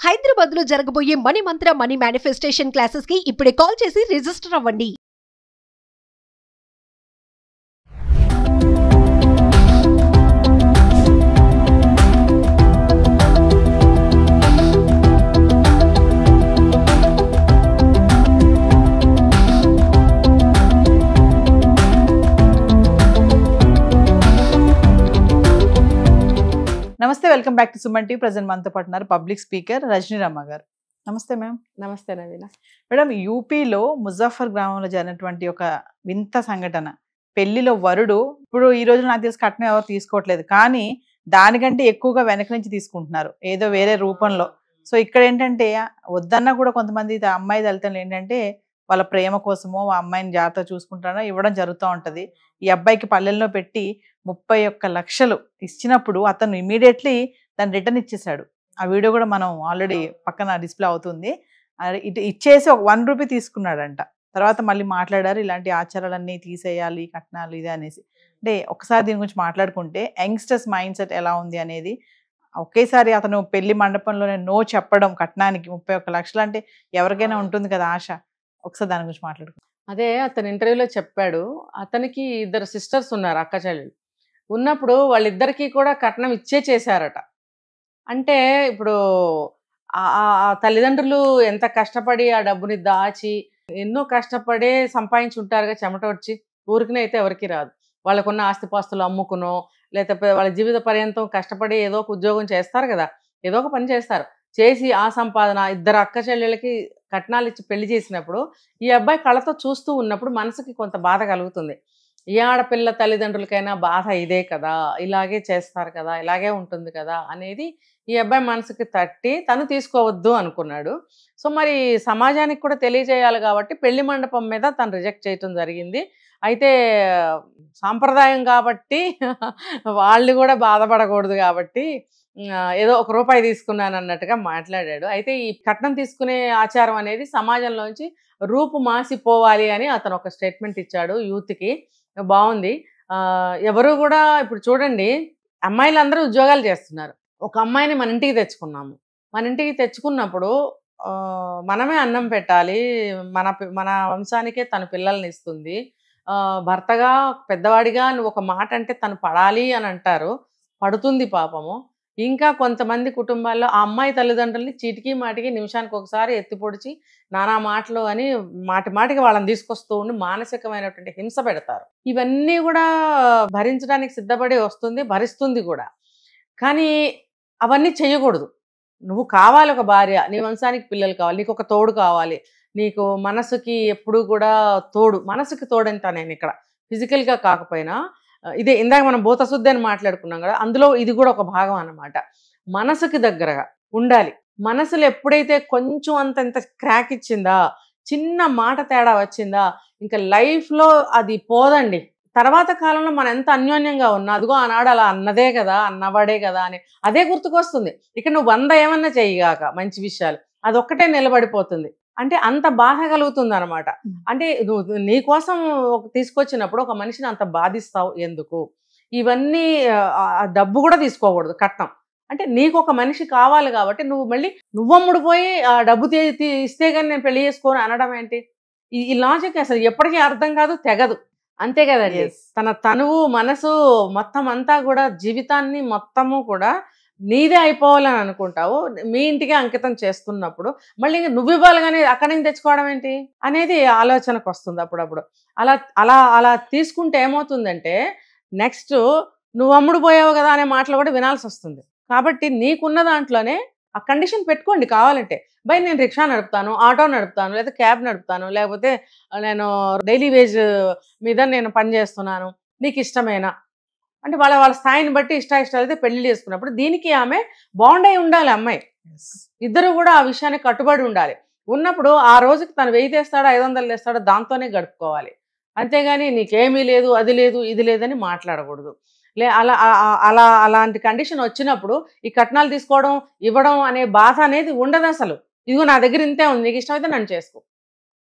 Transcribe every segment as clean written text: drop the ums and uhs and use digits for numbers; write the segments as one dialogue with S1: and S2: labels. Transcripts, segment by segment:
S1: హైదరాబాద్ లో జరగబోయే మనీ మంత్ర money manifestation classes కి ఇప్పుడే కాల్ చేసి రిజిస్టర్ అవ్వండి.
S2: నమస్తే, welcome back to Suman TV. Present మనతో పాటున్నారు పబ్లిక్ స్పీకర్ రజనీ రమ్మ గారు. నమస్తే మ్యామ్.
S3: నమస్తే నవీన.
S2: మేడం, యూపీలో ముజఫర్ గ్రామంలో జరిగినటువంటి ఒక వింత సంఘటన. పెళ్లిలో వరుడు, ఇప్పుడు ఈ రోజు నాకు తెలిసి కట్నం ఎవరు తీసుకోవట్లేదు, కానీ దానికంటే ఎక్కువగా వెనక నుంచి తీసుకుంటున్నారు ఏదో వేరే రూపంలో. సో ఇక్కడ ఏంటంటే వద్దన్నా కూడా కొంతమంది అమ్మాయి దళితులు ఏంటంటే వాళ్ళ ప్రేమ కోసమో ఆ అమ్మాయిని జాగ్రత్తగా చూసుకుంటారో ఇవ్వడం జరుగుతూ ఉంటది. ఈ అబ్బాయికి పల్లెల్లో పెట్టి 31 లక్షలు ఇచ్చినప్పుడు అతను ఇమీడియట్లీ దాన్ని రిటర్న్ ఇచ్చేసాడు. ఆ వీడియో కూడా మనం ఆల్రెడీ పక్కన డిస్ప్లే అవుతుంది. ఇటు ఇచ్చేసి ఒక 1 రూపీ తీసుకున్నాడంట. తర్వాత మళ్ళీ మాట్లాడారు, ఇలాంటి ఆచారాలన్నీ తీసేయాలి, కట్నాలు ఇది అనేసి. అంటే ఒకసారి దీని గురించి మాట్లాడుకుంటే యంగ్స్టర్స్ మైండ్ సెట్ ఎలా ఉంది అనేది, ఒకేసారి అతను పెళ్లి మండపంలోనే నో చెప్పడం కట్నానికి 31 లక్షలు అంటే ఎవరికైనా ఉంటుంది కదా ఆశ. ఒకసారి దాని గురించి మాట్లాడుకుంటాం.
S3: అదే అతను ఇంటర్వ్యూలో చెప్పాడు. అతనికి 2 సిస్టర్స్ ఉన్నారు, అక్క చెల్లెలు. ఉన్నప్పుడు వాళ్ళిద్దరికీ కూడా కట్నం ఇచ్చే చేశారట. అంటే ఇప్పుడు ఆ తల్లిదండ్రులు ఎంత కష్టపడి ఆ డబ్బుని దాచి ఎన్నో కష్టపడే సంపాదించి ఉంటారుగా, చెమట వచ్చి. ఊరికనే అయితే ఎవరికి రాదు. వాళ్ళకున్న ఆస్తిపాస్తులు అమ్ముకునో, లేకపోతే వాళ్ళ జీవిత పర్యంతం కష్టపడి ఏదో ఒక ఉద్యోగం చేస్తారు కదా, ఏదో ఒక పని చేస్తారు. చేసి ఆ సంపాదన 2 అక్క చెల్లెళ్ళకి కట్నాలు ఇచ్చి పెళ్లి చేసినప్పుడు ఈ అబ్బాయి కళ్ళతో చూస్తూ ఉన్నప్పుడు మనసుకి కొంత బాధ కలుగుతుంది. ఏ ఆడపిల్ల తల్లిదండ్రులకైనా బాధ ఇదే కదా, ఇలాగే చేస్తారు కదా, ఇలాగే ఉంటుంది కదా అనేది ఈ అబ్బాయి మనసుకి తట్టి తను తీసుకోవద్దు అనుకున్నాడు. సో మరి సమాజానికి కూడా తెలియజేయాలి కాబట్టి పెళ్లి మండపం మీద తను రిజెక్ట్ చేయటం జరిగింది. అయితే సాంప్రదాయం కాబట్టి వాళ్ళు కూడా బాధపడకూడదు కాబట్టి ఏదో 1 రూపాయి తీసుకున్నాను అన్నట్టుగా మాట్లాడాడు. అయితే ఈ కట్నం తీసుకునే ఆచారం అనేది సమాజంలోంచి రూపు మాసిపోవాలి అని అతను ఒక స్టేట్మెంట్ ఇచ్చాడు యూత్కి. బాగుంది. ఎవరు కూడా ఇప్పుడు చూడండి, అమ్మాయిలందరూ ఉద్యోగాలు చేస్తున్నారు. ఒక అమ్మాయిని మన ఇంటికి తెచ్చుకున్నాము. మన ఇంటికి తెచ్చుకున్నప్పుడు మనమే అన్నం పెట్టాలి, మన వంశానికే తన పిల్లల్ని ఇస్తుంది. భర్తగా పెద్దవాడిగా నువ్వు ఒక మాట అంటే తను పడాలి అని అంటారు, పడుతుంది పాపము. ఇంకా కొంతమంది కుటుంబాల్లో ఆ అమ్మాయి తల్లిదండ్రుల్ని చీటికి మాటికి నిమిషానికి ఒకసారి ఎత్తి పొడిచి నానా మాటలు అని మాటికి వాళ్ళని తీసుకొస్తూ ఉండి మానసికమైనటువంటి హింస పెడతారు. ఇవన్నీ కూడా భరించడానికి సిద్ధపడి వస్తుంది, భరిస్తుంది కూడా. కానీ అవన్నీ చేయకూడదు. నువ్వు కావాలి ఒక భార్య, నీ వంశానికి పిల్లలు కావాలి, నీకు ఒక తోడు కావాలి, నీకు మనసుకి ఎప్పుడు కూడా తోడు, మనసుకి తోడంతా. నేను ఇక్కడ ఫిజికల్గా కాకపోయినా, ఇదే ఇందాక మనం భూతశుద్ధి అని మాట్లాడుకున్నాం కదా, అందులో ఇది కూడా ఒక భాగం అన్నమాట. మనసుకి దగ్గరగా ఉండాలి. మనసులో ఎప్పుడైతే కొంచెం అంత క్రాక్ ఇచ్చిందా, చిన్న మాట తేడా వచ్చిందా, ఇంకా లైఫ్లో అది పోదండి. తర్వాత కాలంలో మనం ఎంత అన్యోన్యంగా ఉన్నా, అదిగో ఆనాడు అలా అన్నదే కదా, అన్నవాడే కదా అని అదే గుర్తుకొస్తుంది. ఇక నువ్వు 100 ఏమన్నా చెయ్యగాక మంచి విషయాలు, అదొక్కటే నిలబడిపోతుంది. అంటే అంత బాధ కలుగుతుంది అనమాట. అంటే నువ్వు నీకోసం తీసుకొచ్చినప్పుడు ఒక మనిషిని అంత బాధిస్తావు ఎందుకు? ఇవన్నీ డబ్బు కూడా తీసుకోకూడదు, కట్నం. అంటే నీకు ఒక మనిషి కావాలి కాబట్టి నువ్వు మళ్ళీ నువ్వమ్ముడు పోయి ఆ డబ్బు ఇస్తే కానీ నేను పెళ్లి చేసుకోను అనడం ఏంటి? ఈ లాజిక్ అసలు ఎప్పటికీ అర్థం కాదు, తెగదు. అంతే కదండి. తన తనువు మనసు మొత్తం అంతా కూడా, జీవితాన్ని మొత్తము కూడా నీదే అయిపోవాలని అనుకుంటావు. మీ ఇంటికి అంకితం చేస్తున్నప్పుడు మళ్ళీ నువ్వు ఇవ్వాలి కానీ అక్కడి నుంచి తెచ్చుకోవడం ఏంటి అనేది ఆలోచనకు వస్తుంది అప్పుడప్పుడు. అలా తీసుకుంటే ఏమవుతుందంటే నెక్స్ట్ నువ్వు అమ్ముడు పోయావు కదా అనే మాటలు కూడా వినాల్సి వస్తుంది. కాబట్టి నీకున్న దాంట్లోనే ఆ కండిషన్ పెట్టుకోండి కావాలంటే. బై నేను రిక్షా నడుపుతాను, ఆటో నడుపుతాను, లేదా క్యాబ్ నడుపుతాను, లేకపోతే నేను డైలీ వేజ్ మీద నేను పని చేస్తున్నాను, నీకు ఇష్టమేనా అంటే వాళ్ళ స్థాయిని బట్టి ఇష్టాలు అయితే పెళ్లి చేసుకున్నప్పుడు దీనికి ఆమె బాండ్ అయి ఉండాలి. అమ్మాయి ఇద్దరు కూడా ఆ విషయానికి కట్టుబడి ఉండాలి. ఉన్నప్పుడు ఆ రోజుకి తను 1000 తెస్తాడో 500 తెస్తాడో దాంతోనే గడుపుకోవాలి. అంతేగాని నీకేమీ లేదు, అది లేదు, ఇది లేదని మాట్లాడకూడదు. అలాంటి కండిషన్ వచ్చినప్పుడు ఈ కట్నాలు తీసుకోవడం, ఇవ్వడం అనే బాధ అనేది ఉండదు అసలు. ఇదిగో నా దగ్గర ఇంతే ఉంది, నీకు ఇష్టమైతే నన్ను చేసుకో,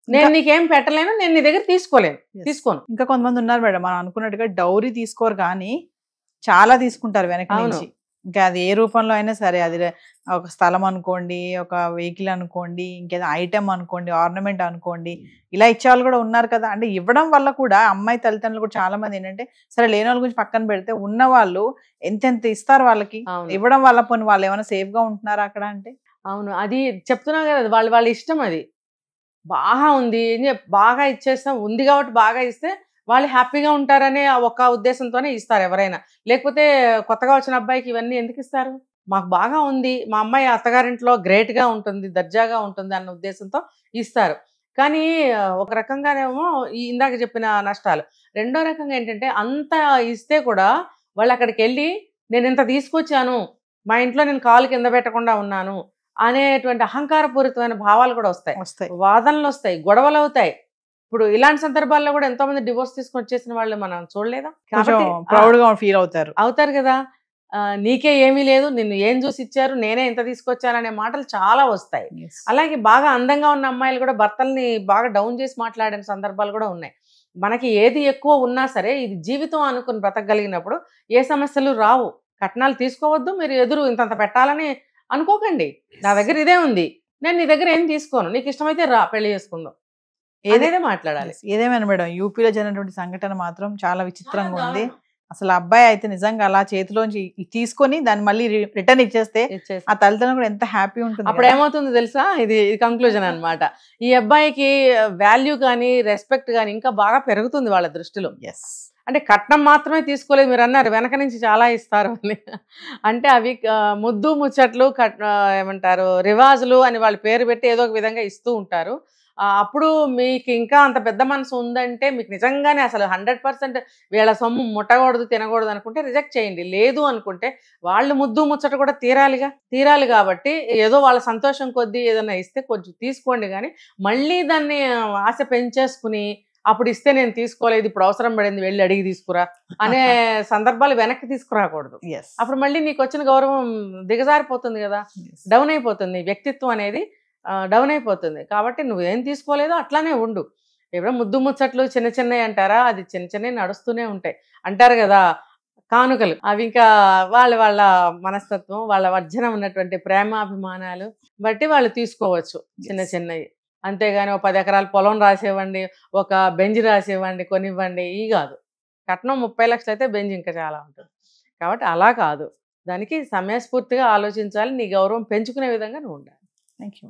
S3: నేను నీకేం పెట్టలేను, నేను నీ దగ్గర తీసుకోను.
S2: ఇంకా కొంతమంది ఉన్నారు మేడం, మనం అనుకున్నట్టుగా డౌరీ తీసుకోరు కానీ చాలా తీసుకుంటారు వెనక నుంచి. ఇంకా అది ఏ రూపంలో అయినా సరే, అది ఒక స్థలం అనుకోండి, ఒక వెహికల్ అనుకోండి, ఇంకేదో ఐటమ్ అనుకోండి, ఆర్నమెంట్ అనుకోండి, ఇలా ఇచ్చేవాళ్ళు కూడా ఉన్నారు కదా. అంటే ఇవ్వడం వల్ల కూడా అమ్మాయి తల్లిదండ్రులు కూడా చాలా మంది ఏంటంటే, సరే లేని వాళ్ళ గురించి పక్కన పెడితే ఉన్న వాళ్ళు ఎంతెంత ఇస్తారు వాళ్ళకి,
S3: అవును.
S2: ఇవ్వడం వల్ల పోనీ వాళ్ళు ఏమైనా సేఫ్ గా ఉంటున్నారా అక్కడ అంటే.
S3: అవును. అది చెప్తున్నా కదా, వాళ్ళ ఇష్టం అది. బాగా ఉంది బాగా ఇచ్చేస్తాం, ఉంది కాబట్టి బాగా ఇస్తే వాళ్ళు హ్యాపీగా ఉంటారనే ఒక ఉద్దేశంతోనే ఇస్తారు ఎవరైనా. లేకపోతే కొత్తగా వచ్చిన అబ్బాయికి ఇవన్నీ ఎందుకు ఇస్తారు? మాకు బాగా ఉంది, మా అమ్మాయి అత్తగారింట్లో గ్రేట్గా ఉంటుంది, దర్జాగా ఉంటుంది అన్న ఉద్దేశంతో ఇస్తారు. కానీ ఒక రకంగానేమో ఇందాక చెప్పిన నష్టాలు. రెండో రకంగా ఏంటంటే, అంత ఇస్తే కూడా వాళ్ళు అక్కడికి వెళ్ళి నేను ఇంత తీసుకొచ్చాను, మా ఇంట్లో నేను కాలు కింద పెట్టకుండా ఉన్నాను అనేటువంటి అహంకారపూరితమైన భావాలు కూడా వస్తాయి, వాదనలు వస్తాయి, గొడవలు అవుతాయి. ఇప్పుడు ఇలాంటి సందర్భాల్లో కూడా ఎంతో మంది డివోర్స్ తీసుకొని వచ్చేసిన వాళ్ళు మనం చూడలేదా?
S2: ప్రౌడ్ గా ఫీల్ అవుతారు
S3: కదా. నీకే ఏమీ లేదు, నిన్ను ఏం చూసి ఇచ్చారు, నేనే ఇంత తీసుకొచ్చాననే మాటలు చాలా వస్తాయి. అలాగే బాగా అందంగా ఉన్న అమ్మాయిలు కూడా భర్తల్ని బాగా డౌన్ చేసి మాట్లాడిన సందర్భాలు కూడా ఉన్నాయి. మనకి ఏది ఎక్కువ ఉన్నా సరే ఇది జీవితం అనుకుని బ్రతకగలిగినప్పుడు ఏ సమస్యలు రావు. కట్నాలు తీసుకోవద్దు, మీరు ఎదురు ఇంతంత పెట్టాలని అనుకోకండి. నా దగ్గర ఇదే ఉంది, నేను నీ దగ్గర ఏం తీసుకోను, నీకు ఇష్టమైతే రా పెళ్లి చేసుకుందాం, ఏదైతే మాట్లాడాలి.
S2: ఏదేమైనా మేడం, యూపీలో జరిగినటువంటి సంఘటన మాత్రం చాలా విచిత్రంగా ఉంది. అసలు అబ్బాయి అయితే నిజంగా అలా చేతిలోంచి తీసుకొని దాన్ని మళ్ళీ రిటర్న్ ఇచ్చేస్తే ఆ తల్లిదండ్రులు కూడా ఎంత హ్యాపీ ఉంటుంది.
S3: అప్పుడు ఏమవుతుంది తెలుసా, ఇది కంక్లూజన్ అన్నమాట. ఈ అబ్బాయికి వాల్యూ కానీ రెస్పెక్ట్ కానీ ఇంకా బాగా పెరుగుతుంది వాళ్ళ దృష్టిలో. అంటే కట్నం మాత్రమే తీసుకోలేదు, మీరు అన్నారు వెనక నుంచి చాలా ఇస్తారు అని. అంటే అవి ముద్దు ముచ్చట్లు, ఏమంటారు రివాజులు అని వాళ్ళ పేరు పెట్టి ఏదో ఒక విధంగా ఇస్తూ ఉంటారు. అప్పుడు మీకు ఇంకా అంత పెద్ద మనసు ఉందంటే, మీకు నిజంగానే అసలు 100% వీళ్ళ సొమ్ము ముట్టకూడదు తినకూడదు అనుకుంటే రిజెక్ట్ చేయండి. లేదు అనుకుంటే వాళ్ళు ముద్దు ముచ్చట కూడా తీరాలి కాబట్టి ఏదో వాళ్ళ సంతోషం కొద్దీ ఏదైనా ఇస్తే కొంచెం తీసుకోండి. కానీ మళ్ళీ దాన్ని ఆశ పెంచేసుకుని అప్పుడు ఇస్తే నేను తీసుకోలేదు, ఇప్పుడు అవసరం పడింది వెళ్ళి అడిగి తీసుకురా అనే సందర్భాలు వెనక్కి తీసుకురాకూడదు. అప్పుడు మళ్ళీ నీకు వచ్చిన గౌరవం దిగజారిపోతుంది కదా, డౌన్ అయిపోతుంది, వ్యక్తిత్వం అనేది డౌన్ అయిపోతుంది. కాబట్టి నువ్వేం తీసుకోలేదో అట్లానే ఉండు. ఎప్పుడో ముద్దు ముచ్చట్లు చిన్న చిన్నవి అంటారా, అది చిన్న చిన్నవి నడుస్తూనే ఉంటాయి. అంటారు కదా కానుకలు, అవి ఇంకా వాళ్ళ మనస్తత్వం, వాళ్ళ మధ్యన ఉన్నటువంటి ప్రేమాభిమానాలు బట్టి వాళ్ళు తీసుకోవచ్చు చిన్న చిన్నవి. అంతేగాని ఒక 10 ఎకరాల పొలం రాసేవ్వండి, ఒక బెంజ్ రాసేవ్వండి, కొనివ్వండి, ఈ కాదు. కట్నం 30 లక్షలు అయితే బెంజ్ ఇంకా చాలా ఉంటుంది. కాబట్టి అలా కాదు, దానికి సమయస్ఫూర్తిగా ఆలోచించాలి, నీ గౌరవం పెంచుకునే విధంగా నువ్వు ఉండాలి.
S2: Thank you.